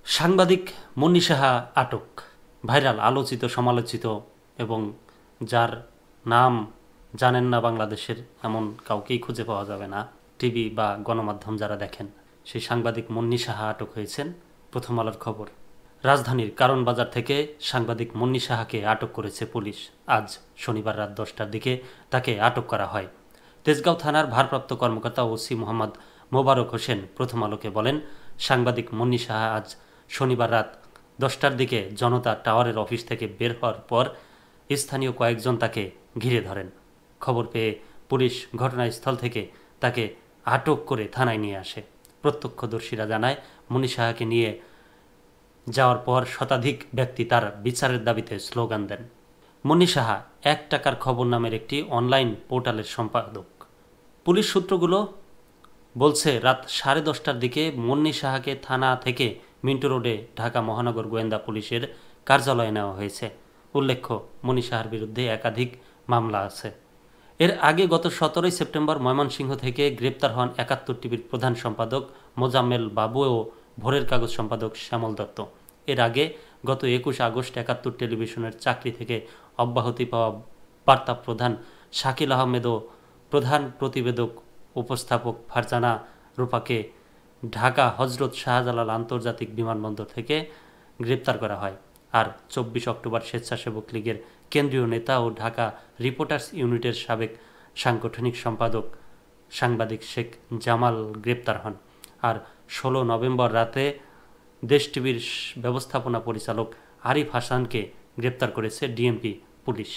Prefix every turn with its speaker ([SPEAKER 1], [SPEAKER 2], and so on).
[SPEAKER 1] সাংবাদিক মুন্নি সাহা আটক। ভাইরাল, আলোচিত, সমালোচিত এবং যার নাম জানেন না বাংলাদেশের এমন কাউকেই খুঁজে পাওয়া যাবে না। টিভি বা গণমাধ্যম যারা দেখেন, সেই সাংবাদিক মুন্নি সাহা আটক হয়েছেন। প্রথম আলোর খবর। রাজধানীর কারণ বাজার থেকে সাংবাদিক মুন্নি সাহাকে আটক করেছে পুলিশ। আজ শনিবার রাত 10টার দিকে তাকে আটক করা হয়। তেজগাঁও থানার ভারপ্রাপ্ত কর্মকর্তা ওসি মোহাম্মদ মোবারক হোসেন প্রথম আলোকে বলেন, সাংবাদিক মুন্নি সাহা আজ শনিবার রাত 10টার দিকে জনতা টাওয়ারের অফিস থেকে বের হওয়ার পর স্থানীয় কয়েকজন তাকে ঘিরে ধরেন। খবর পেয়ে পুলিশ ঘটনাস্থল থেকে তাকে আটক করে থানায় নিয়ে আসে। প্রত্যক্ষদর্শীরা জানায়, মুন্নি সাহাকে নিয়ে যাওয়ার পর শতাধিক ব্যক্তি তার বিচারের দাবিতে স্লোগান দেন। মুন্নি সাহা 1 টাকার খবর নামের একটি অনলাইন পোর্টালের সম্পাদক। পুলিশ সূত্রগুলো বলছে, রাত 10:30টার দিকে মুন্নি সাহাকে থানা থেকে মিন্টো রোডে ঢাকা মহানগর গোয়েন্দা পুলিশের কার্যালয়ে নেওয়া হয়েছে। উল্লেখ্য, মুন্নি সাহার বিরুদ্ধে একাধিক মামলা আছে। এর আগে গত 17 সেপ্টেম্বর ময়মনসিংহ থেকে গ্রেপ্তার হন 71 টিভির প্রধান সম্পাদক মোজাম্মেল বাবু ও ভোরের কাগজ সম্পাদক শ্যামল দত্ত। এর আগে গত 21 আগস্ট 71 টেলিভিশনের চাকরি থেকে অব্যাহতি পাওয়া বার্তা প্রধান শাকিল আহমেদ ও প্রধান প্রতিবেদক উপস্থাপক ফারজানা রূপাকে ঢাকা হজরত শাহজালাল আন্তর্জাতিক বিমানবন্দর থেকে গ্রেপ্তার করা হয়। আর 24 অক্টোবর স্বেচ্ছাসেবক লীগের কেন্দ্রীয় নেতা ও ঢাকা রিপোর্টার্স ইউনিটের সাবেক সাংগঠনিক সম্পাদক সাংবাদিক শেখ জামাল গ্রেপ্তার হন। আর 16 নভেম্বর রাতে দেশ টিভির ব্যবস্থাপনা পরিচালক আরিফ হাসানকে গ্রেপ্তার করেছে ডিএমপি পুলিশ।